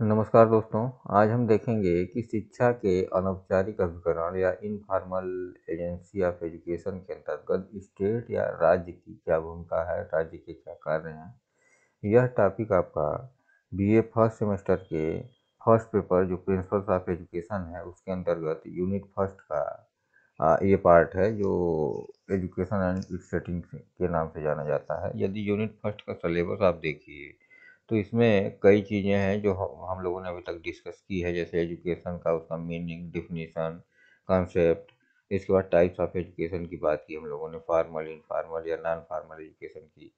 नमस्कार दोस्तों। आज हम देखेंगे कि शिक्षा के अनौपचारिक अभिकरण या इनफॉर्मल एजेंसी ऑफ एजुकेशन के अंतर्गत स्टेट या राज्य की क्या भूमिका है, राज्य के क्या कार्य हैं। यह टॉपिक आपका बीए फर्स्ट सेमेस्टर के फर्स्ट पेपर जो प्रिंसिपल्स ऑफ एजुकेशन है उसके अंतर्गत यूनिट फर्स्ट का ये पार्ट है जो एजुकेशन एंड इट्स सेटिंग के नाम से जाना जाता है। यदि यूनिट फर्स्ट का सिलेबस आप देखिए तो इसमें कई चीज़ें हैं जो हम लोगों ने अभी तक डिस्कस की है, जैसे एजुकेशन का उसका मीनिंग, डिफिनीशन, कॉन्सेप्ट। इसके बाद टाइप्स ऑफ एजुकेशन की बात की हम लोगों ने, फॉर्मल, इनफॉर्मल या नॉन फॉर्मल एजुकेशन की।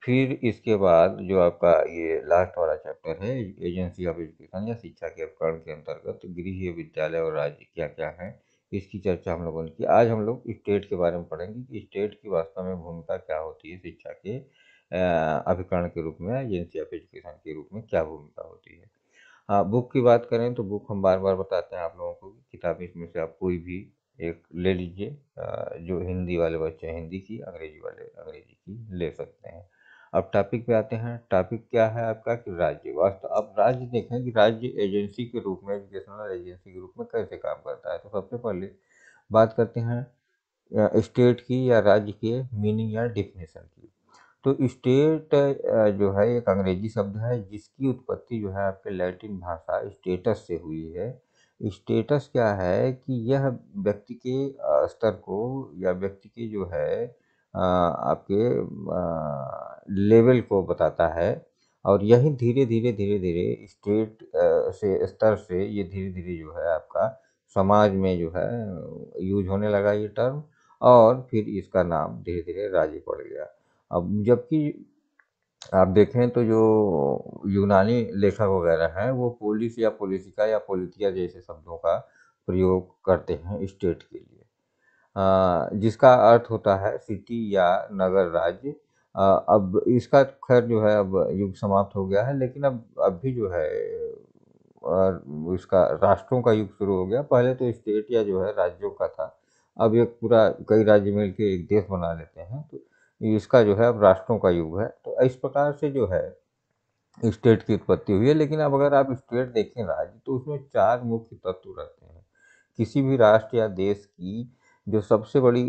फिर इसके बाद जो आपका ये लास्ट वाला चैप्टर है एजेंसी ऑफ एजुकेशन या शिक्षा के उपकरण के अंतर्गत गृह विद्यालय और राज्य क्या क्या है, इसकी चर्चा हम लोगों ने की। आज हम लोग स्टेट के बारे में पढ़ेंगे कि स्टेट की वास्तव में भूमिका क्या होती है, शिक्षा के अभिकरण के रूप में, एजेंसी ऑफ एजुकेशन के रूप में क्या भूमिका होती है। हाँ, बुक की बात करें तो बुक हम बार बार बताते हैं आप लोगों को कि किताबें इसमें से आप कोई भी एक ले लीजिए। जो हिंदी वाले बच्चे हैं हिंदी की, अंग्रेजी वाले अंग्रेजी की ले सकते हैं। अब टॉपिक पे आते हैं। टॉपिक क्या है आपका कि राज्य। वास्तव अब राज्य देखें कि राज्य एजेंसी के रूप में, एजुकेशनल एजेंसी के रूप में कैसे काम करता है। तो सबसे पहले बात करते हैं स्टेट की या राज्य के मीनिंग या डिफिनेशन की। तो स्टेट जो है एक अंग्रेजी शब्द है जिसकी उत्पत्ति जो है आपके लैटिन भाषा स्टेटस से हुई है। स्टेटस क्या है कि यह व्यक्ति के स्तर को या व्यक्ति के जो है आपके लेवल को बताता है। और यही धीरे धीरे स्टेट से स्तर से ये धीरे धीरे जो है आपका समाज में जो है यूज होने लगा ये टर्म, और फिर इसका नाम धीरे धीरे राज्य पड़ गया। अब जबकि आप देखें तो जो यूनानी लेखक वगैरह हैं वो पोलिस या पोलिटिका या पोलिटिया जैसे शब्दों का प्रयोग करते हैं स्टेट के लिए, जिसका अर्थ होता है सिटी या नगर राज्य। अब इसका खैर जो है अब युग समाप्त हो गया है, लेकिन अब भी जो है इसका राष्ट्रों का युग शुरू हो गया। पहले तो स्टेट या जो है राज्यों का था, अब एक पूरा कई राज्य मिलकर एक देश बना लेते हैं, तो इसका जो है अब राष्ट्रों का युग है। तो इस प्रकार से जो है स्टेट की उत्पत्ति हुई है। लेकिन अब अगर आप स्टेट देखें राज्य, तो उसमें चार मुख्य तत्व रहते हैं। किसी भी राष्ट्र या देश की जो सबसे बड़ी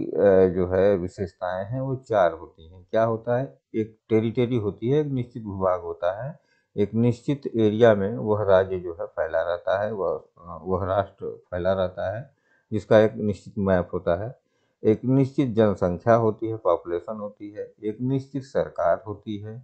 जो है विशेषताएं हैं वो चार होती हैं। क्या होता है? एक टेरिटरी होती है, एक निश्चित भूभाग होता है। एक निश्चित एरिया में वह राज्य जो है फैला रहता है, वह राष्ट्र फैला रहता है, जिसका एक निश्चित मैप होता है। एक निश्चित जनसंख्या होती है, पॉपुलेशन होती है। एक निश्चित सरकार होती है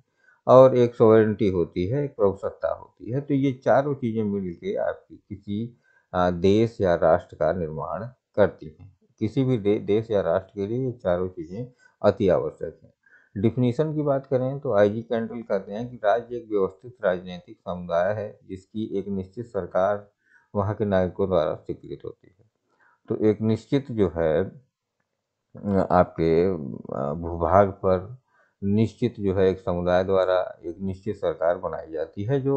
और एक सॉवरेनिटी होती है, एक प्रभुसत्ता होती है। तो ये चारों चीज़ें मिल के आपकी किसी देश या राष्ट्र का निर्माण करती हैं। किसी भी देश या राष्ट्र के लिए ये चारों चीज़ें अति आवश्यक हैं। डिफिनीशन की बात करें तो आईजी कैंडल कहते हैं कि राज्य एक व्यवस्थित राजनीतिक समुदाय है जिसकी एक निश्चित सरकार वहाँ के नागरिकों द्वारा स्वीकृत होती है। तो एक निश्चित जो है आपके भूभाग पर निश्चित जो है एक समुदाय द्वारा एक निश्चित सरकार बनाई जाती है जो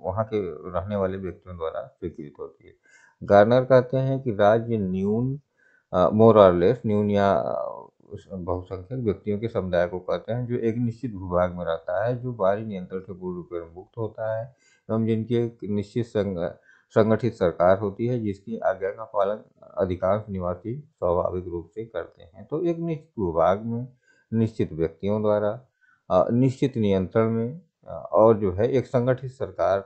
वहाँ के रहने वाले व्यक्तियों द्वारा स्वीकृत होती है। गार्नर कहते हैं कि राज्य न्यून, मोर और लेस न्यून या बहुसंख्यक व्यक्तियों के समुदाय को कहते हैं जो एक निश्चित भूभाग में रहता है, जो बाहरी नियंत्रण से पूर्ण रूप में मुक्त होता है एवं जिनकी एक निश्चित संगठित सरकार होती है जिसकी आज्ञा का पालन अधिकांश निवासी स्वाभाविक रूप से करते हैं। तो एक निश्चित भूभाग में निश्चित व्यक्तियों द्वारा निश्चित नियंत्रण में और जो है एक संगठित सरकार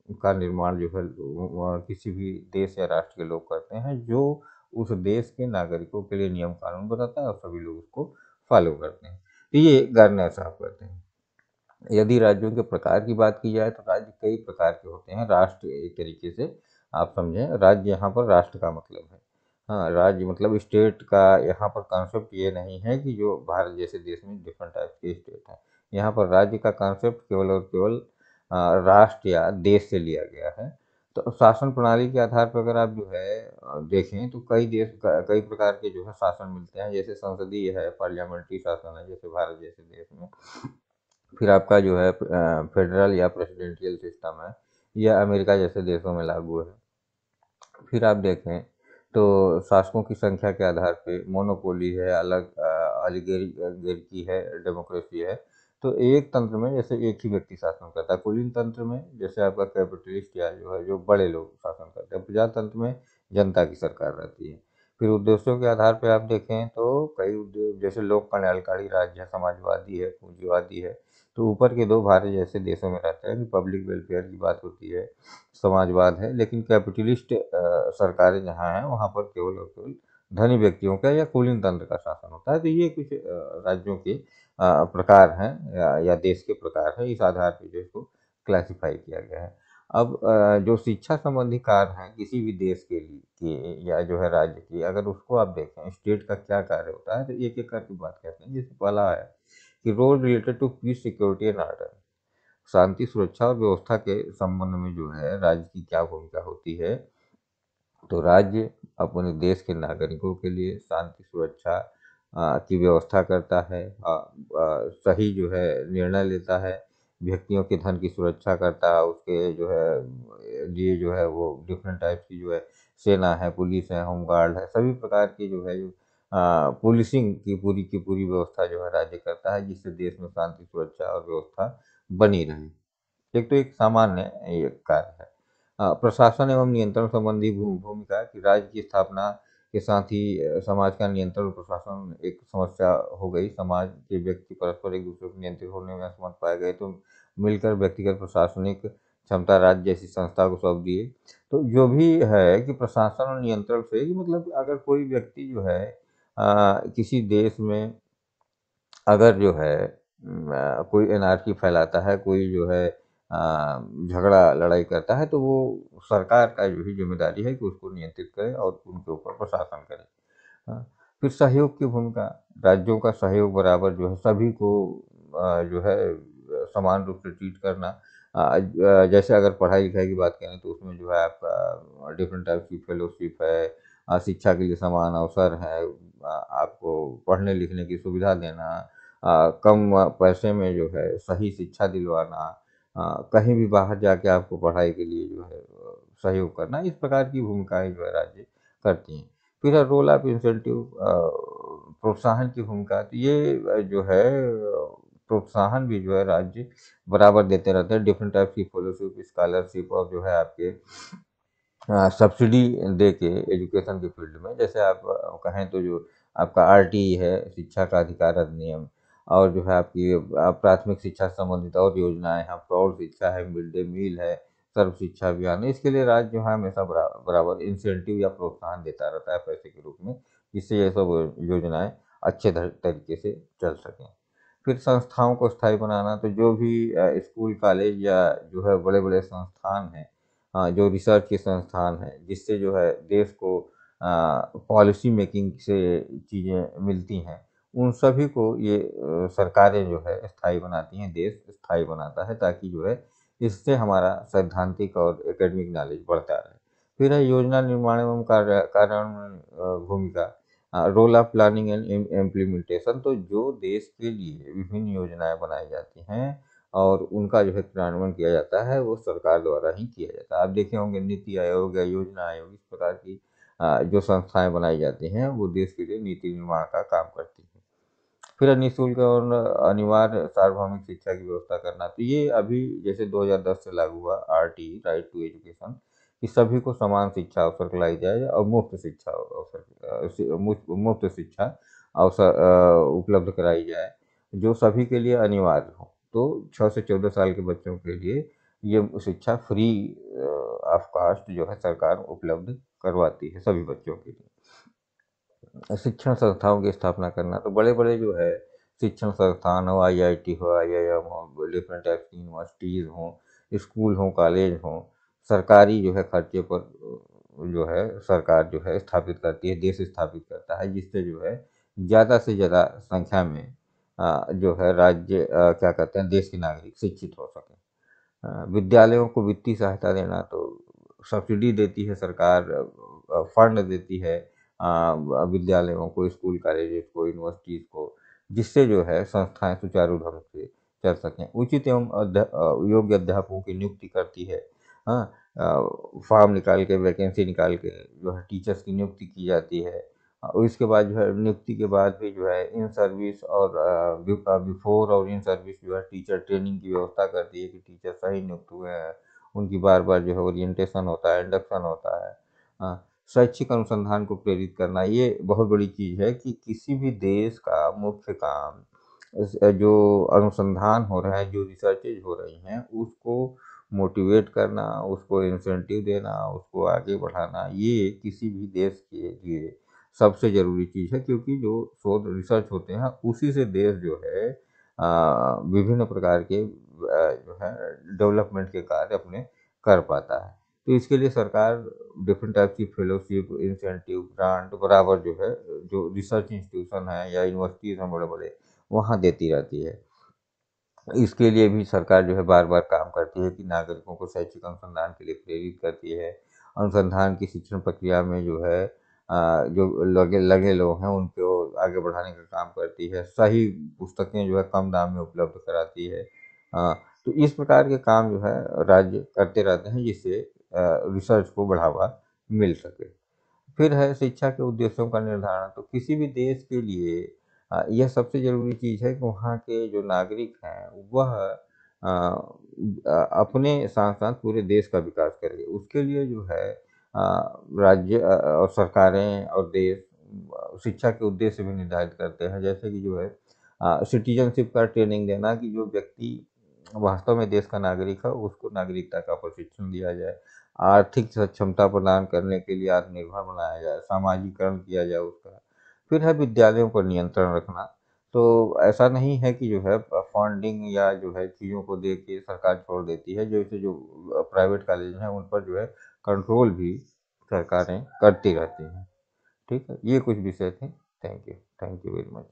का निर्माण जो है किसी भी देश या राष्ट्र के लोग करते हैं, जो उस देश के नागरिकों के लिए नियम कानून बनाता है और सभी लोग उसको फॉलो करते हैं। तो ये गार्नर साहब करते हैं। यदि राज्यों के प्रकार की बात की जाए तो राज्य कई प्रकार के होते हैं। राष्ट्र एक तरीके से आप समझें, राज्य यहाँ पर राष्ट्र का मतलब है। हाँ, राज्य मतलब स्टेट का यहाँ पर कॉन्सेप्ट ये नहीं है कि जो भारत जैसे देश में डिफरेंट टाइप के स्टेट हैं। यहाँ पर राज्य का कॉन्सेप्ट केवल और केवल राष्ट्र या देश से लिया गया है। तो शासन प्रणाली के आधार पर अगर आप जो है देखें तो कई प्रकार के जो है शासन मिलते हैं। जैसे संसदीय है, पार्लियामेंट्री शासन है जैसे भारत जैसे देश में। फिर आपका जो है फेडरल या प्रेसिडेंशियल सिस्टम है, यह अमेरिका जैसे देशों में लागू है। फिर आप देखें तो शासकों की संख्या के आधार पे मोनोपोली है, अलग ऑलिगार्की है, डेमोक्रेसी है। तो एक तंत्र में जैसे एक ही व्यक्ति शासन करता है, कुलीन तंत्र में जैसे आपका कैपिटलिस्ट या जो है जो बड़े लोग शासन करते हैं, प्रजातंत्र में जनता की सरकार रहती है। फिर उद्देश्यों के आधार पर आप देखें तो कई उद्देश्य जैसे लोक कल्याणकारी राज्य है, समाजवादी है, पूंजीवादी है। तो ऊपर के दो भारत जैसे देशों में रहते हैं कि पब्लिक वेलफेयर की बात होती है, समाजवाद है, लेकिन कैपिटलिस्ट सरकारें जहाँ हैं वहाँ पर केवल और केवल धनी व्यक्तियों का या कुलीन तंत्र का शासन होता है। तो ये कुछ राज्यों के प्रकार हैं या देश के प्रकार हैं, इस आधार पर जो इसको क्लासिफाई किया गया है। अब जो शिक्षा संबंधी कार्य हैं किसी भी देश के लिए के या जो है राज्य की, अगर उसको आप देखें स्टेट का क्या कार्य होता है तो एक एक करके बात करते हैं। जैसे पहला है कि role related to peace security and order, शांति सुरक्षा और व्यवस्था के संबंध में जो है राज्य की क्या भूमिका होती है। तो राज्य अपने देश के नागरिकों के लिए शांति सुरक्षा की व्यवस्था करता है, सही जो है निर्णय लेता है, व्यक्तियों के धन की सुरक्षा करता है, उसके जो है लिए जो है वो डिफरेंट टाइप की जो है सेना है, पुलिस है, होमगार्ड है, सभी प्रकार की जो है पुलिसिंग की पूरी व्यवस्था जो है राज्य करता है, जिससे देश में शांति सुरक्षा और व्यवस्था बनी रहे। एक तो एक सामान्य ये कार्य है। प्रशासन एवं नियंत्रण संबंधी भूमिका कि राज्य की स्थापना के साथ ही समाज का नियंत्रण और प्रशासन एक समस्या हो गई। समाज के व्यक्ति परस्पर एक दूसरे को नियंत्रित होने में असमर्थ पाए गए, तो मिलकर व्यक्तिगत प्रशासनिक क्षमता राज्य जैसी संस्था को सौंप दिए। तो जो भी है कि प्रशासन और नियंत्रण से कि मतलब अगर कोई व्यक्ति जो है किसी देश में अगर जो है कोई एनार्की फैलाता है, कोई जो है झगड़ा लड़ाई करता है, तो वो सरकार का जो है ज़िम्मेदारी है कि उसको नियंत्रित करे और उनके ऊपर प्रशासन करे। हाँ, फिर सहयोग की भूमिका, राज्यों का सहयोग बराबर जो है सभी को जो है समान रूप से ट्रीट करना। जैसे अगर पढ़ाई-लिखाई की बात करें तो उसमें जो है आपका डिफरेंट टाइप की फेलोशिप है, शिक्षा के लिए समान अवसर है, आपको पढ़ने-लिखने की सुविधा देना, कम पैसे में जो है सही शिक्षा दिलवाना, कहीं भी बाहर जाके आपको पढ़ाई के लिए जो है सहयोग करना, इस प्रकार की भूमिकाएँ जो है राज्य करती हैं। फिर है रोल ऑफ इंसेंटिव, प्रोत्साहन की भूमिका, तो ये जो है प्रोत्साहन भी जो है राज्य बराबर देते रहते हैं, डिफरेंट टाइप की फेलोशिप, स्कॉलरशिप और जो है आपके सब्सिडी दे के एजुकेशन के फील्ड में। जैसे आप कहें तो जो आपका आरटीई है, शिक्षा का अधिकार अधिनियम, और जो है आपकी प्राथमिक शिक्षा से संबंधित और योजनाएं हैं, प्रौढ़ शिक्षा है, मिड डे मील है, सर्व शिक्षा अभियान है। इसके लिए राज्य जो है हमेशा बराबर इंसेंटिव या प्रोत्साहन देता रहता है पैसे के रूप में, जिससे ये सब योजनाएं अच्छे तरीके से चल सकें। फिर संस्थाओं को स्थायी बनाना, तो जो भी स्कूल कॉलेज या जो है बड़े बड़े संस्थान हैं, जो रिसर्च के संस्थान हैं, जिससे जो है देश को पॉलिसी मेकिंग से चीज़ें मिलती हैं, उन सभी को ये सरकारें जो है स्थायी बनाती हैं, देश स्थायी बनाता है, ताकि जो है इससे हमारा सैद्धांतिक और एकेडमिक नॉलेज बढ़ता रहे। फिर है योजना निर्माण एवं कार्यान्वयन भूमिका, role of planning and implementation, तो जो देश के लिए विभिन्न योजनाएं बनाई जाती हैं और उनका जो है क्रियान्वयन किया जाता है, वो सरकार द्वारा ही किया जाता है। आप देखे होंगे नीति आयोग या योजना आयोग, इस प्रकार की जो संस्थाएं बनाई जाती हैं वो देश के लिए नीति निर्माण का काम करती हैं। फिर निःशुल्क और अनिवार्य सार्वभौमिक शिक्षा की व्यवस्था करना, तो ये अभी जैसे 2010 से लागू हुआ आरटी, राइट टू एजुकेशन, कि सभी को समान शिक्षा अवसर दिलाई जाए और मुफ्त शिक्षा अवसर मुफ्त शिक्षा अवसर उपलब्ध कराई जाए, जो सभी के लिए अनिवार्य हो। तो 6 से 14 साल के बच्चों के लिए ये शिक्षा फ्री ऑफ कॉस्ट जो है सरकार उपलब्ध करवाती है सभी बच्चों के लिए। शिक्षण संस्थाओं की स्थापना करना, तो बड़े-बड़े जो है शिक्षण संस्थान हो, आईआईटी हो, आईआईएम हो, डिफरेंट टाइप की यूनिवर्सिटीज़ हों, स्कूल हों, कॉलेज हों, सरकारी जो है खर्चे पर जो है सरकार जो है स्थापित करती है, देश स्थापित करता है, जिससे जो है ज़्यादा से ज़्यादा संख्या में जो है राज्य क्या कहते हैं देश के नागरिक शिक्षित हो सकें। विद्यालयों को वित्तीय सहायता देना, तो सब्सिडी देती है सरकार, फंड देती है विद्यालयों को, स्कूल कॉलेजेस को, यूनिवर्सिटीज़ को, जिससे जो है संस्थाएं सुचारू ढंग से चल सकें। उचित एवं योग्य अध्यापकों की नियुक्ति करती है। हाँ, फॉर्म निकाल के, वैकेंसी निकाल के जो है टीचर्स की नियुक्ति की जाती है, और इसके बाद जो है नियुक्ति के बाद भी जो है इन सर्विस और बिफोर और इन सर्विस जो है टीचर ट्रेनिंग की व्यवस्था करती है कि टीचर सही नियुक्त हुए हैं, उनकी बार-बार जो है ओरिएंटेशन होता है, इंडक्शन होता है। अ, शैक्षिक अनुसंधान को प्रेरित करना ये बहुत बड़ी चीज़ है कि किसी भी देश का मुख्य काम जो अनुसंधान हो रहा है, जो रिसर्चेज़ हो रही हैं, उसको मोटिवेट करना, उसको इंसेंटिव देना, उसको आगे बढ़ाना, ये किसी भी देश के लिए सबसे ज़रूरी चीज़ है, क्योंकि जो शोध रिसर्च होते हैं उसी से देश जो है विभिन्न प्रकार के जो है डेवलपमेंट के कार्य अपने कर पाता है। तो इसके लिए सरकार डिफरेंट टाइप की फेलोशिप, इंसेंटिव, ग्रांट बराबर जो है जो रिसर्च इंस्टीट्यूशन है या यूनिवर्सिटीज़ हैं बड़े-बड़े, वहाँ देती रहती है। इसके लिए भी सरकार जो है बार-बार काम करती है कि नागरिकों को शैक्षिक अनुसंधान के लिए प्रेरित करती है। अनुसंधान की शिक्षण प्रक्रिया में जो है जो लगे लगे लोग हैं उनको आगे बढ़ाने का काम करती है। सही पुस्तकें जो है कम दाम में उपलब्ध कराती है। तो इस प्रकार के काम जो है राज्य करते रहते हैं, जिससे रिसर्च को बढ़ावा मिल सके। फिर है शिक्षा के उद्देश्यों का निर्धारण। तो किसी भी देश के लिए यह सबसे ज़रूरी चीज़ है कि वहाँ के जो नागरिक हैं वह अपने साथ-साथ पूरे देश का विकास करें। उसके लिए जो है राज्य और सरकारें और देश शिक्षा के उद्देश्य भी निर्धारित करते हैं। जैसे कि जो है सिटीज़नशिप का ट्रेनिंग देना कि जो व्यक्ति वास्तव में देश का नागरिक है, उसको नागरिकता का प्रशिक्षण दिया जाए। आर्थिक सक्षमता प्रदान करने के लिए आत्मनिर्भर बनाया जाए, समाजीकरण किया जाए उसका। फिर है विद्यालयों पर नियंत्रण रखना। तो ऐसा नहीं है कि जो है फंडिंग या जो है चीज़ों को देख के सरकार छोड़ देती है। जैसे जो प्राइवेट कॉलेज हैं उन पर जो है कंट्रोल भी सरकारें करती रहती हैं। ठीक है? ये कुछ विषय थे। Thank you very much.